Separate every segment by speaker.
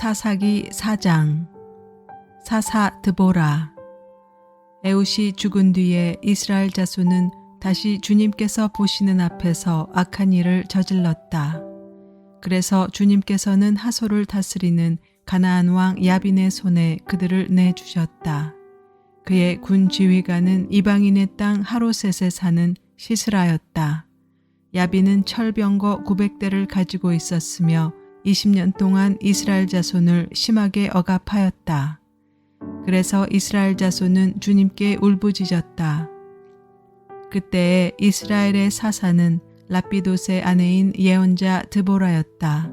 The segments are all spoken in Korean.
Speaker 1: 사사기 4장. 사사 드보라. 에훗이 죽은 뒤에 이스라엘 자손은 다시 주님께서 보시는 앞에서 악한 일을 저질렀다. 그래서 주님께서는 하솔을 다스리는 가나안 왕 야빈의 손에 그들을 내주셨다. 그의 군 지휘관은 이방인의 땅 하로셋에 사는 시스라였다. 야빈은 철병거 900대를 가지고 있었으며 20년 동안 이스라엘 자손을 심하게 억압하였다. 그래서 이스라엘 자손은 주님께 울부짖었다. 그때에 이스라엘의 사사는 라피돗의 아내인 예언자 드보라였다.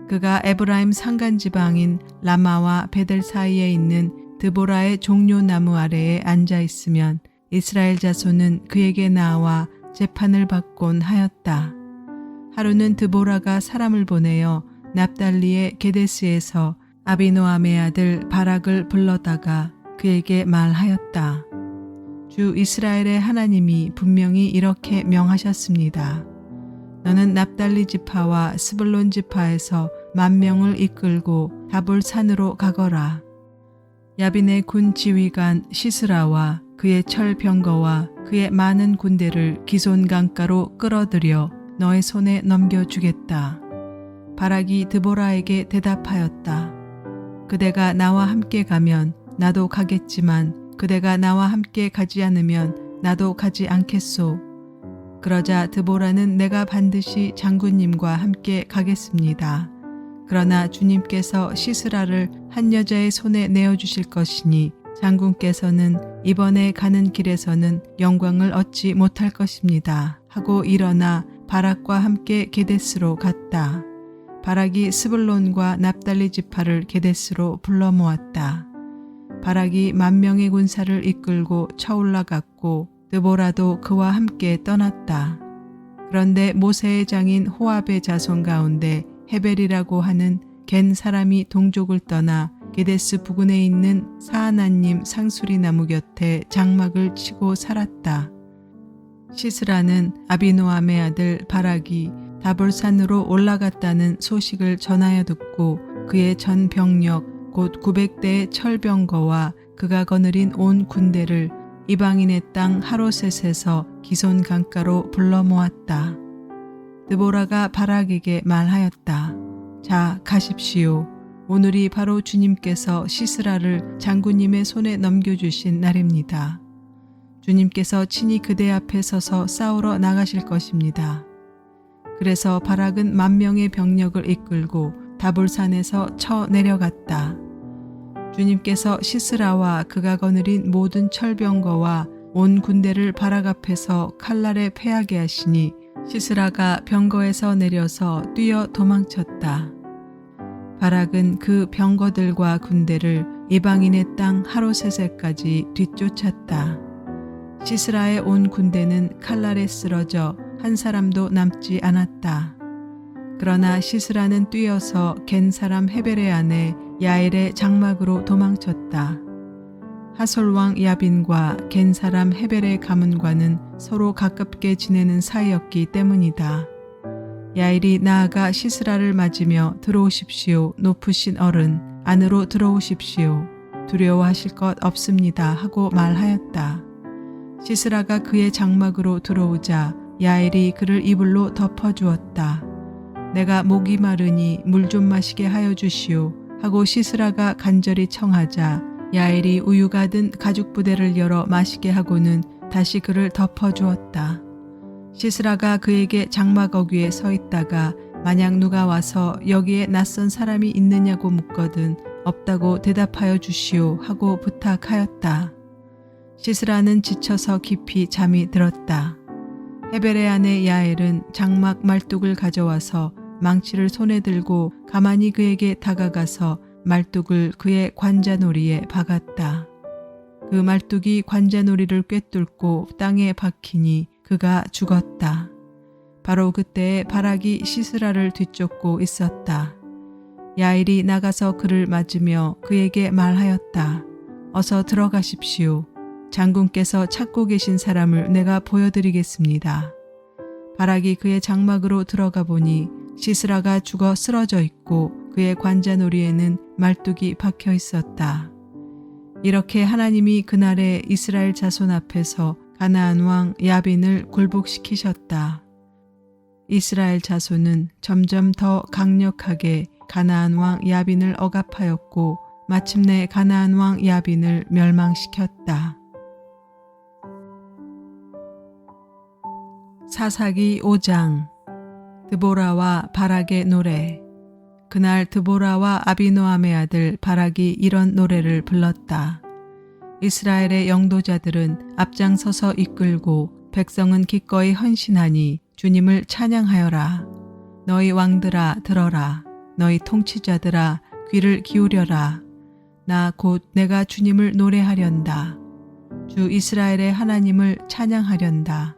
Speaker 1: 그가 에브라임 산간지방인 라마와 베델 사이에 있는 드보라의 종려나무 아래에 앉아 있으면 이스라엘 자손은 그에게 나와 재판을 받곤 하였다. 하루는 드보라가 사람을 보내어 납달리의 게데스에서 아비노함의 아들 바락을 불러다가 그에게 말하였다. 주 이스라엘의 하나님이 분명히 이렇게 명하셨습니다. 너는 납달리 지파와 스불론 지파에서 10,000명을 이끌고 다볼산으로 가거라. 야빈의 군 지휘관 시스라와 그의 철병거와 그의 많은 군대를 기손 강가로 끌어들여 너의 손에 넘겨주겠다. 바락이 드보라에게 대답하였다. 그대가 나와 함께 가면 나도 가겠지만 그대가 나와 함께 가지 않으면 나도 가지 않겠소. 그러자 드보라는 내가 반드시 장군님과 함께 가겠습니다. 그러나 주님께서 시스라를 한 여자의 손에 내어주실 것이니 장군께서는 이번에 가는 길에서는 영광을 얻지 못할 것입니다. 하고 일어나 바락과 함께 게데스로 갔다. 바락이 스불론과 납달리 지파를 게데스로 불러 모았다. 바락이 10,000명의 군사를 이끌고 쳐올라갔고 드보라도 그와 함께 떠났다. 그런데 모세의 장인 호압의 자손 가운데 헤벨이라고 하는 겐 사람이 동족을 떠나 게데스 부근에 있는 사하나님 상수리 나무 곁에 장막을 치고 살았다. 시스라는 아비노함의 아들 바락이 다볼산으로 올라갔다는 소식을 전하여 듣고 그의 전 병력 곧 900대의 철병거와 그가 거느린 온 군대를 이방인의 땅 하로셋에서 기손 강가로 불러 모았다. 드보라가 바락에게 말하였다. 자, 가십시오. 오늘이 바로 주님께서 시스라를 장군님의 손에 넘겨주신 날입니다. 주님께서 친히 그대 앞에 서서 싸우러 나가실 것입니다. 그래서 바락은 10,000명의 병력을 이끌고 다볼산에서 쳐 내려갔다. 주님께서 시스라와 그가 거느린 모든 철병거와 온 군대를 바락 앞에서 칼날에 패하게 하시니 시스라가 병거에서 내려서 뛰어 도망쳤다. 바락은 그 병거들과 군대를 이방인의 땅 하로셋에까지 뒤쫓았다. 시스라의 온 군대는 칼날에 쓰러져 한 사람도 남지 않았다. 그러나 시스라는 뛰어서 겐 사람 헤벨의 아내 야엘의 장막으로 도망쳤다. 하솔 왕 야빈과 겐 사람 헤벨의 가문과는 서로 가깝게 지내는 사이였기 때문이다. 야엘이 나아가 시스라를 맞으며 들어오십시오. 높으신 어른, 안으로 들어오십시오. 두려워하실 것 없습니다. 하고 말하였다. 시스라가 그의 장막으로 들어오자 야엘이 그를 이불로 덮어주었다. 내가 목이 마르니 물 좀 마시게 하여 주시오. 하고 시스라가 간절히 청하자 야엘이 우유가 든 가죽 부대를 열어 마시게 하고는 다시 그를 덮어주었다. 시스라가 그에게 장막 어귀에 서 있다가 만약 누가 와서 여기에 낯선 사람이 있느냐고 묻거든 없다고 대답하여 주시오 하고 부탁하였다. 시스라는 지쳐서 깊이 잠이 들었다. 헤벨의 아내 야엘은 장막 말뚝을 가져와서 망치를 손에 들고 가만히 그에게 다가가서 말뚝을 그의 관자놀이에 박았다. 그 말뚝이 관자놀이를 꿰뚫고 땅에 박히니 그가 죽었다. 바로 그때에 바락이 시스라를 뒤쫓고 있었다. 야엘이 나가서 그를 맞으며 그에게 말하였다. 어서 들어가십시오. 장군께서 찾고 계신 사람을 내가 보여드리겠습니다. 바락이 그의 장막으로 들어가 보니 시스라가 죽어 쓰러져 있고 그의 관자놀이에는 말뚝이 박혀 있었다. 이렇게 하나님이 그날에 이스라엘 자손 앞에서 가나안 왕 야빈을 굴복시키셨다. 이스라엘 자손은 점점 더 강력하게 가나안 왕 야빈을 억압하였고 마침내 가나안 왕 야빈을 멸망시켰다. 사사기 5장. 드보라와 바락의 노래. 그날 드보라와 아비노함의 아들 바락이 이런 노래를 불렀다. 이스라엘의 영도자들은 앞장서서 이끌고 백성은 기꺼이 헌신하니 주님을 찬양하여라. 너희 왕들아 들어라. 너희 통치자들아 귀를 기울여라. 나 곧 내가 주님을 노래하련다. 주 이스라엘의 하나님을 찬양하련다.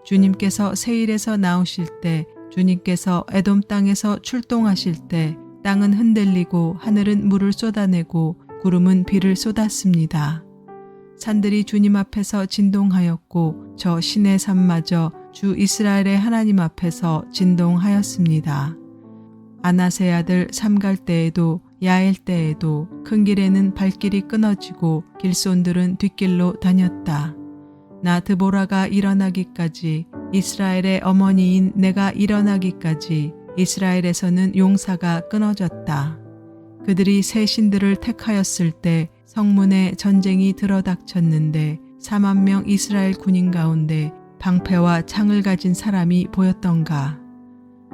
Speaker 1: 주님께서 세일에서 나오실 때, 주님께서 에돔 땅에서 출동하실 때 땅은 흔들리고 하늘은 물을 쏟아내고 구름은 비를 쏟았습니다. 산들이 주님 앞에서 진동하였고 저 신의 산마저 주 이스라엘의 하나님 앞에서 진동하였습니다. 아낫의 아들 삼갈 때에도 야엘 때에도 큰 길에는 발길이 끊어지고 길손들은 뒷길로 다녔다. 나 드보라가 일어나기까지, 이스라엘의 어머니인 내가 일어나기까지 이스라엘에서는 용사가 끊어졌다. 그들이 새 신들을 택하였을 때 성문에 전쟁이 들어닥쳤는데 4만 명 이스라엘 군인 가운데 방패와 창을 가진 사람이 보였던가.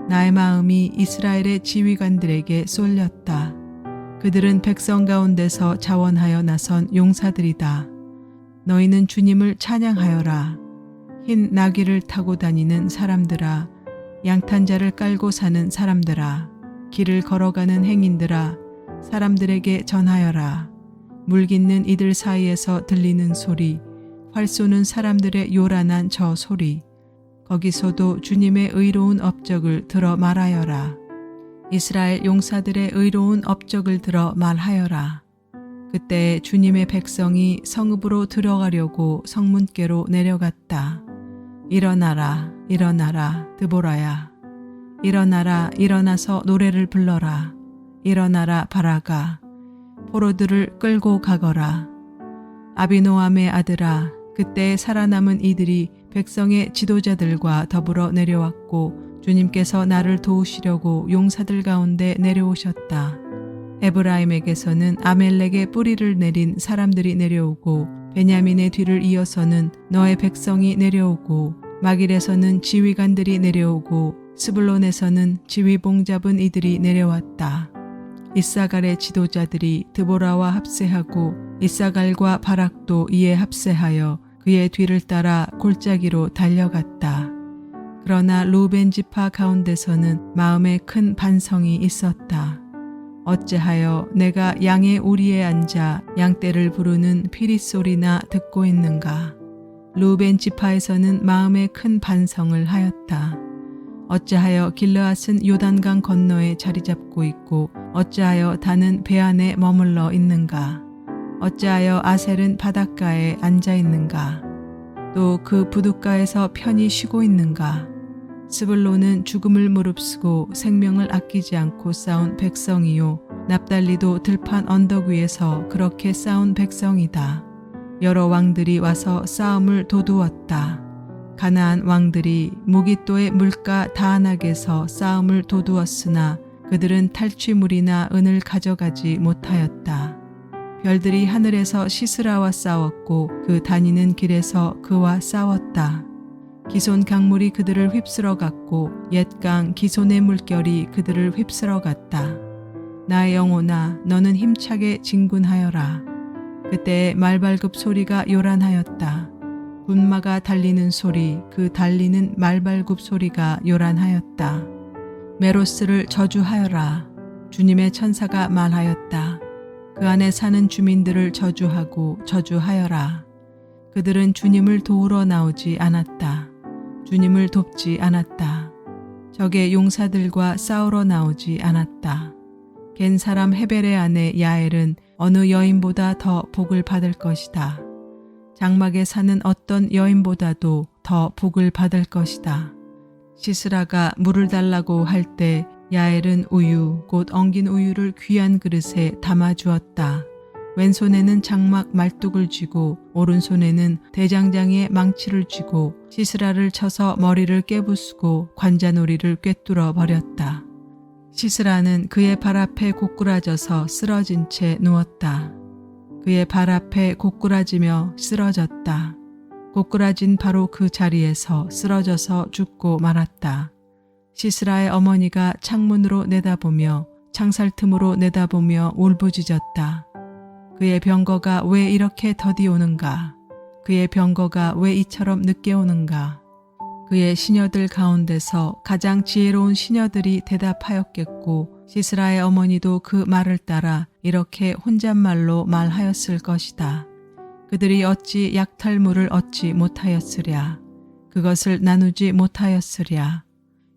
Speaker 1: 나의 마음이 이스라엘의 지휘관들에게 쏠렸다. 그들은 백성 가운데서 자원하여 나선 용사들이다. 너희는 주님을 찬양하여라. 흰 나귀를 타고 다니는 사람들아, 양탄자를 깔고 사는 사람들아, 길을 걸어가는 행인들아, 사람들에게 전하여라. 물깃는 이들 사이에서 들리는 소리, 활 쏘는 사람들의 요란한 저 소리, 거기서도 주님의 의로운 업적을 들어 말하여라. 이스라엘 용사들의 의로운 업적을 들어 말하여라. 그때 주님의 백성이 성읍으로 들어가려고 성문께로 내려갔다. 일어나라, 일어나라, 드보라야. 일어나라, 일어나서 노래를 불러라. 일어나라, 바라가. 포로들을 끌고 가거라. 아비노함의 아들아, 그때 살아남은 이들이 백성의 지도자들과 더불어 내려왔고 주님께서 나를 도우시려고 용사들 가운데 내려오셨다. 에브라임에게서는 아멜렉의 뿌리를 내린 사람들이 내려오고 베냐민의 뒤를 이어서는 너의 백성이 내려오고 마길에서는 지휘관들이 내려오고 스불론에서는 지휘봉 잡은 이들이 내려왔다. 이사갈의 지도자들이 드보라와 합세하고 이사갈과 바락도 이에 합세하여 그의 뒤를 따라 골짜기로 달려갔다. 그러나 루벤 지파 가운데서는 마음에 큰 반성이 있었다. 어찌하여 내가 양의 우리에 앉아 양떼를 부르는 피리 소리나 듣고 있는가? 루벤 지파에서는 마음에 큰 반성을 하였다. 어찌하여 길르앗은 요단강 건너에 자리 잡고 있고 어찌하여 단은 배 안에 머물러 있는가? 어찌하여 아셀은 바닷가에 앉아 있는가? 또 그 부둣가에서 편히 쉬고 있는가? 스불론은 죽음을 무릅쓰고 생명을 아끼지 않고 싸운 백성이요 납달리도 들판 언덕 위에서 그렇게 싸운 백성이다. 여러 왕들이 와서 싸움을 도두었다. 가나안 왕들이 무깃도의 물가 다안악에서 싸움을 도두었으나 그들은 탈취물이나 은을 가져가지 못하였다. 별들이 하늘에서 시스라와 싸웠고 그 다니는 길에서 그와 싸웠다. 기손 강물이 그들을 휩쓸어 갔고 옛강 기손의 물결이 그들을 휩쓸어 갔다. 나의 영혼아, 너는 힘차게 진군하여라. 그때 말발굽 소리가 요란하였다. 군마가 달리는 소리, 그 달리는 말발굽 소리가 요란하였다. 메로스를 저주하여라. 주님의 천사가 말하였다. 그 안에 사는 주민들을 저주하고 저주하여라. 그들은 주님을 도우러 나오지 않았다. 주님을 돕지 않았다. 적의 용사들과 싸우러 나오지 않았다. 겐 사람 헤벨의 아내 야엘은 어느 여인보다 더 복을 받을 것이다. 장막에 사는 어떤 여인보다도 더 복을 받을 것이다. 시스라가 물을 달라고 할 때 야엘은 우유 곧 엉긴 우유를 귀한 그릇에 담아 주었다. 왼손에는 장막 말뚝을 쥐고 오른손에는 대장장이의 망치를 쥐고 시스라를 쳐서 머리를 깨부수고 관자놀이를 꿰뚫어 버렸다. 시스라는 그의 발 앞에 고꾸라져서 쓰러진 채 누웠다. 그의 발 앞에 고꾸라지며 쓰러졌다. 고꾸라진 바로 그 자리에서 쓰러져서 죽고 말았다. 시스라의 어머니가 창문으로 내다보며 창살 틈으로 내다보며 울부짖었다. 그의 병거가 왜 이렇게 더디 오는가? 그의 병거가 왜 이처럼 늦게 오는가? 그의 시녀들 가운데서 가장 지혜로운 시녀들이 대답하였겠고 시스라의 어머니도 그 말을 따라 이렇게 혼잣말로 말하였을 것이다. 그들이 어찌 약탈물을 얻지 못하였으랴. 그것을 나누지 못하였으랴.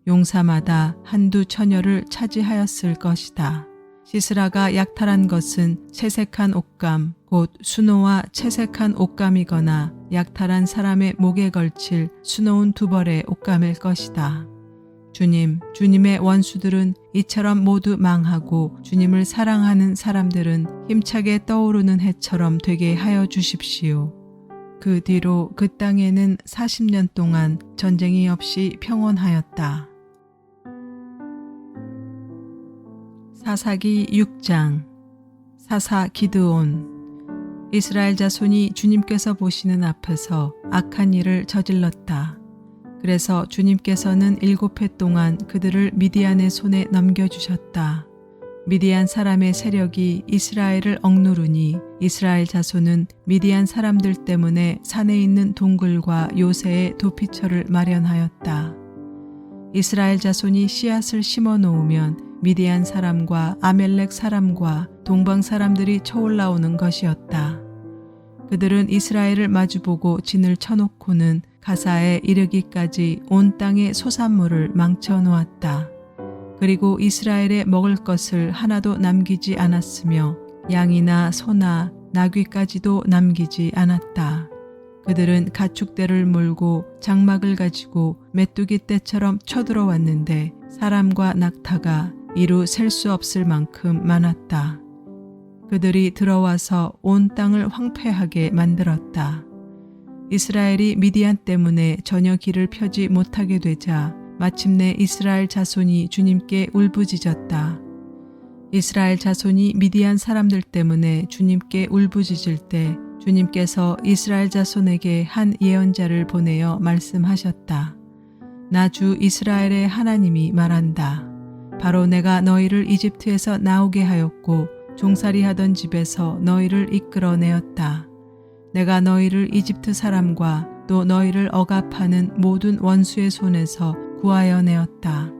Speaker 1: 용사마다 한두 처녀를 차지하였을 것이다. 시스라가 약탈한 것은 채색한 옷감, 곧 수노와 채색한 옷감이거나 약탈한 사람의 목에 걸칠 수놓은 두 벌의 옷감일 것이다. 주님, 주님의 원수들은 이처럼 모두 망하고 주님을 사랑하는 사람들은 힘차게 떠오르는 해처럼 되게 하여 주십시오. 그 뒤로 그 땅에는 40년 동안 전쟁이 없이 평온하였다. 사사기 6장. 사사 기드온. 이스라엘 자손이 주님께서 보시는 앞에서 악한 일을 저질렀다. 그래서 주님께서는 7해 동안 그들을 미디안의 손에 넘겨주셨다. 미디안 사람의 세력이 이스라엘을 억누르니 이스라엘 자손은 미디안 사람들 때문에 산에 있는 동굴과 요새에 도피처를 마련하였다. 이스라엘 자손이 씨앗을 심어 놓으면 미디안 사람과 아멜렉 사람과 동방 사람들이 쳐올라오는 것이었다. 그들은 이스라엘을 마주보고 진을 쳐놓고는 가사에 이르기까지 온 땅의 소산물을 망쳐 놓았다. 그리고 이스라엘에 먹을 것을 하나도 남기지 않았으며 양이나 소나 나귀까지도 남기지 않았다. 그들은 가축대를 몰고 장막을 가지고 메뚜기 떼처럼 쳐들어왔는데 사람과 낙타가 이루 셀 수 없을 만큼 많았다. 그들이 들어와서 온 땅을 황폐하게 만들었다. 이스라엘이 미디안 때문에 전혀 길을 펴지 못하게 되자 마침내 이스라엘 자손이 주님께 울부짖었다. 이스라엘 자손이 미디안 사람들 때문에 주님께 울부짖을 때 주님께서 이스라엘 자손에게 한 예언자를 보내어 말씀하셨다. 나 주 이스라엘의 하나님이 말한다. 바로 내가 너희를 이집트에서 나오게 하였고 종살이하던 집에서 너희를 이끌어내었다. 내가 너희를 이집트 사람과 또 너희를 억압하는 모든 원수의 손에서 구하여 내었다.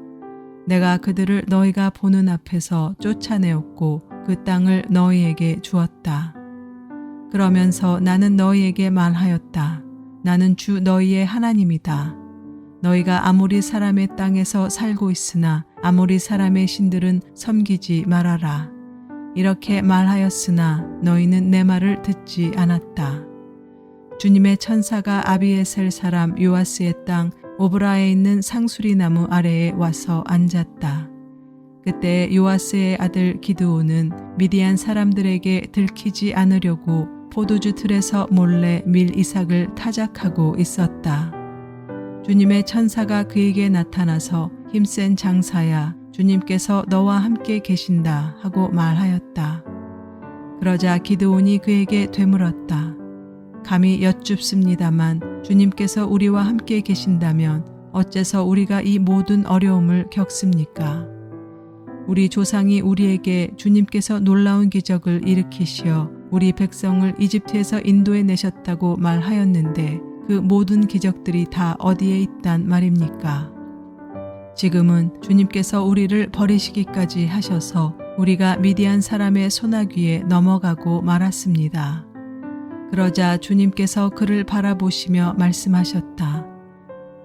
Speaker 1: 내가 그들을 너희가 보는 앞에서 쫓아내었고 그 땅을 너희에게 주었다. 그러면서 나는 너희에게 말하였다. 나는 주 너희의 하나님이다. 너희가 아모리 사람의 땅에서 살고 있으나 아모리 사람의 신들은 섬기지 말아라. 이렇게 말하였으나 너희는 내 말을 듣지 않았다. 주님의 천사가 아비에셀 사람 요아스의 땅 오브라에 있는 상수리 나무 아래에 와서 앉았다. 그때 요아스의 아들 기드온은 미디안 사람들에게 들키지 않으려고 포도주 틀에서 몰래 밀 이삭을 타작하고 있었다. 주님의 천사가 그에게 나타나서 힘센 장사야 주님께서 너와 함께 계신다 하고 말하였다. 그러자 기드온이 그에게 되물었다. 감히 여쭙습니다만 주님께서 우리와 함께 계신다면 어째서 우리가 이 모든 어려움을 겪습니까? 우리 조상이 우리에게 주님께서 놀라운 기적을 일으키시어 우리 백성을 이집트에서 인도해 내셨다고 말하였는데 그 모든 기적들이 다 어디에 있단 말입니까? 지금은 주님께서 우리를 버리시기까지 하셔서 우리가 미디안 사람의 소나귀에 넘어가고 말았습니다. 그러자 주님께서 그를 바라보시며 말씀하셨다.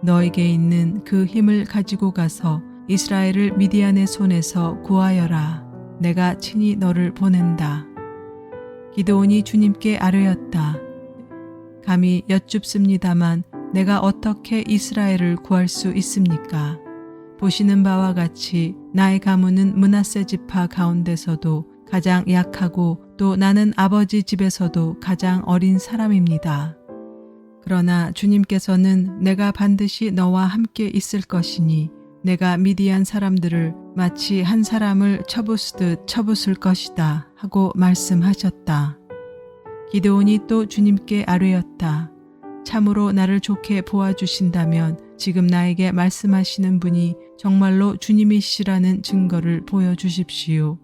Speaker 1: 너에게 있는 그 힘을 가지고 가서 이스라엘을 미디안의 손에서 구하여라. 내가 친히 너를 보낸다. 기드온이 주님께 아뢰었다. 감히 여쭙습니다만 내가 어떻게 이스라엘을 구할 수 있습니까? 보시는 바와 같이 나의 가문은 므낫세 지파 가운데서도 가장 약하고 또 나는 아버지 집에서도 가장 어린 사람입니다. 그러나 주님께서는 내가 반드시 너와 함께 있을 것이니 내가 미디안 사람들을 마치 한 사람을 쳐부수듯 쳐부술 것이다 하고 말씀하셨다. 기드온이 또 주님께 아뢰었다. 참으로 나를 좋게 보아주신다면 지금 나에게 말씀하시는 분이 정말로 주님이시라는 증거를 보여주십시오.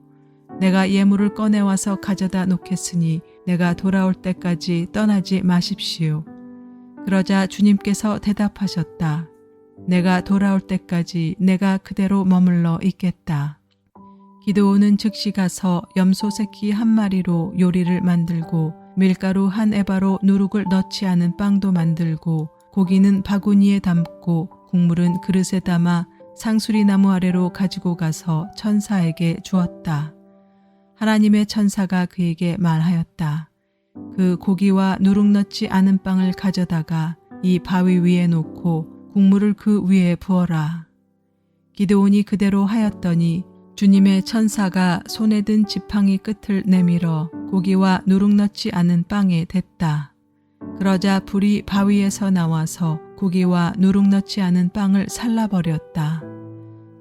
Speaker 1: 내가 예물을 꺼내와서 가져다 놓겠으니 내가 돌아올 때까지 떠나지 마십시오. 그러자 주님께서 대답하셨다. 내가 돌아올 때까지 내가 그대로 머물러 있겠다. 기드온은 즉시 가서 염소 새끼 한 마리로 요리를 만들고 밀가루 한 에바로 누룩을 넣지 않은 빵도 만들고 고기는 바구니에 담고 국물은 그릇에 담아 상수리 나무 아래로 가지고 가서 천사에게 주었다. 하나님의 천사가 그에게 말하였다. 그 고기와 누룩 넣지 않은 빵을 가져다가 이 바위 위에 놓고 국물을 그 위에 부어라. 기드온이 그대로 하였더니 주님의 천사가 손에 든 지팡이 끝을 내밀어 고기와 누룩 넣지 않은 빵에 댔다. 그러자 불이 바위에서 나와서 고기와 누룩 넣지 않은 빵을 살라버렸다.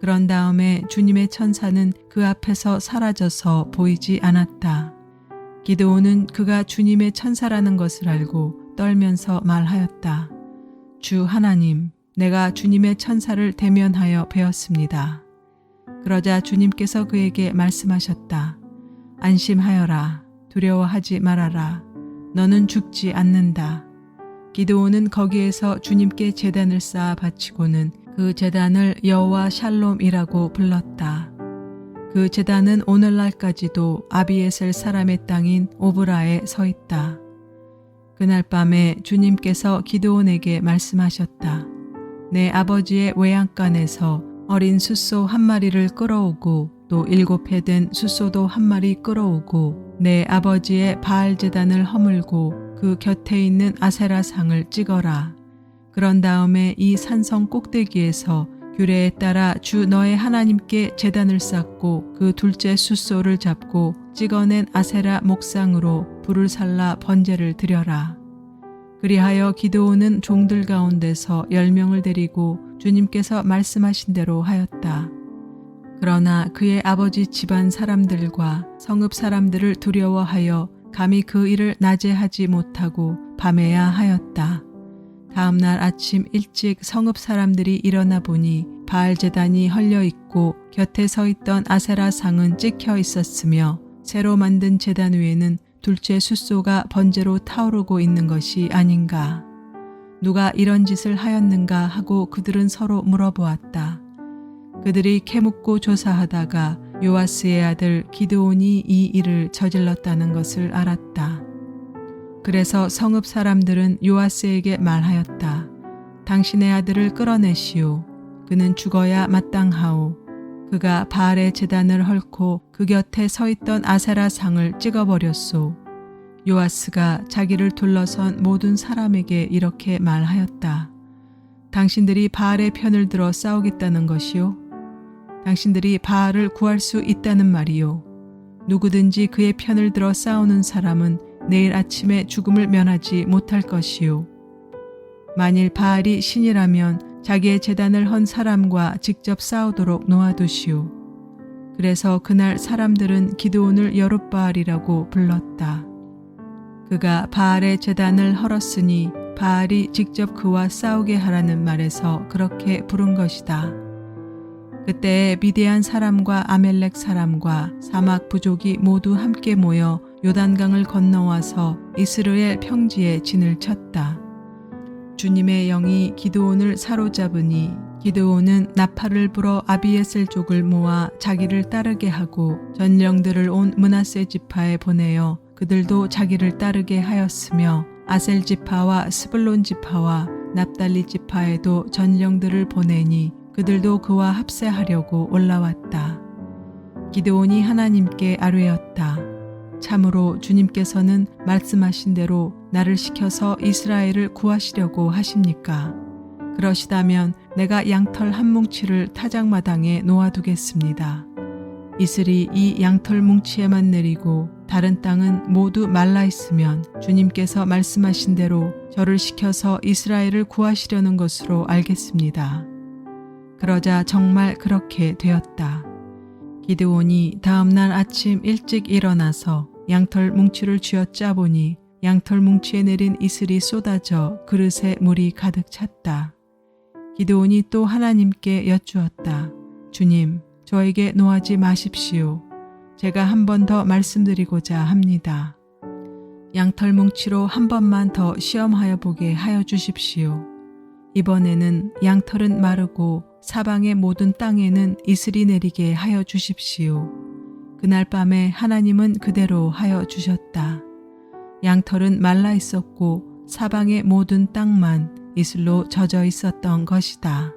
Speaker 1: 그런 다음에 주님의 천사는 그 앞에서 사라져서 보이지 않았다. 기드온은 그가 주님의 천사라는 것을 알고 떨면서 말하였다. 주 하나님, 내가 주님의 천사를 대면하여 배웠습니다. 그러자 주님께서 그에게 말씀하셨다. 안심하여라. 두려워하지 말아라. 너는 죽지 않는다. 기드온은 거기에서 주님께 제단을 쌓아 바치고는 그 제단을 여호와 샬롬이라고 불렀다. 그 제단은 오늘날까지도 아비에셀 사람의 땅인 오브라에 서 있다. 그날 밤에 주님께서 기드온에게 말씀하셨다. 내 아버지의 외양간에서 어린 숫소 한 마리를 끌어오고 또 7해 된 숫소도 한 마리 끌어오고 내 아버지의 바알 제단을 허물고 그 곁에 있는 아세라 상을 찍어라. 그런 다음에 이 산성 꼭대기에서 규례에 따라 주 너의 하나님께 제단을 쌓고 그 둘째 숫소를 잡고 찍어낸 아세라 목상으로 불을 살라 번제를 드려라. 그리하여 기드온은 종들 가운데서 10명을 데리고 주님께서 말씀하신 대로 하였다. 그러나 그의 아버지 집안 사람들과 성읍 사람들을 두려워하여 감히 그 일을 낮에 하지 못하고 밤에야 하였다. 다음 날 아침 일찍 성읍 사람들이 일어나 보니 바알 제단이 헐려 있고 곁에 서 있던 아세라 상은 찍혀 있었으며 새로 만든 제단 위에는 둘째 숫소가 번제로 타오르고 있는 것이 아닌가. 누가 이런 짓을 하였는가 하고 그들은 서로 물어보았다. 그들이 캐묻고 조사하다가 요아스의 아들 기드온이 이 일을 저질렀다는 것을 알았다. 그래서 성읍 사람들은 요아스에게 말하였다. 당신의 아들을 끌어내시오. 그는 죽어야 마땅하오. 그가 바알의 제단을 헐고 그 곁에 서 있던 아세라 상을 찍어버렸소. 요아스가 자기를 둘러선 모든 사람에게 이렇게 말하였다. 당신들이 바알의 편을 들어 싸우겠다는 것이요. 당신들이 바알을 구할 수 있다는 말이요. 누구든지 그의 편을 들어 싸우는 사람은 내일 아침에 죽음을 면하지 못할 것이요. 만일 바알이 신이라면 자기의 제단을 헌 사람과 직접 싸우도록 놓아두시오. 그래서 그날 사람들은 기드온을 여룻바알이라고 불렀다. 그가 바알의 제단을 헐었으니 바알이 직접 그와 싸우게 하라는 말에서 그렇게 부른 것이다. 그때 미디안 사람과 아멜렉 사람과 사막 부족이 모두 함께 모여 요단강을 건너와서 이스라엘 평지에 진을 쳤다. 주님의 영이 기드온을 사로잡으니 기드온은 나팔을 불어 아비에셀족을 모아 자기를 따르게 하고 전령들을 온 므낫세 지파에 보내어 그들도 자기를 따르게 하였으며 아셀 지파와 스불론 지파와 납달리 지파에도 전령들을 보내니 그들도 그와 합세하려고 올라왔다. 기드온이 하나님께 아뢰었다. 참으로 주님께서는 말씀하신 대로 나를 시켜서 이스라엘을 구하시려고 하십니까? 그러시다면 내가 양털 한 뭉치를 타작마당에 놓아두겠습니다. 이슬이 이 양털 뭉치에만 내리고 다른 땅은 모두 말라 있으면 주님께서 말씀하신 대로 저를 시켜서 이스라엘을 구하시려는 것으로 알겠습니다. 그러자 정말 그렇게 되었다. 기드온이 다음 날 아침 일찍 일어나서 양털 뭉치를 쥐어짜 보니 양털 뭉치에 내린 이슬이 쏟아져 그릇에 물이 가득 찼다. 기드온이 또 하나님께 여쭈었다. 주님, 저에게 노하지 마십시오. 제가 한 번 더 말씀드리고자 합니다. 양털 뭉치로 한 번만 더 시험하여 보게 하여 주십시오. 이번에는 양털은 마르고 사방의 모든 땅에는 이슬이 내리게 하여 주십시오. 그날 밤에 하나님은 그대로 하여 주셨다. 양털은 말라 있었고 사방의 모든 땅만 이슬로 젖어 있었던 것이다.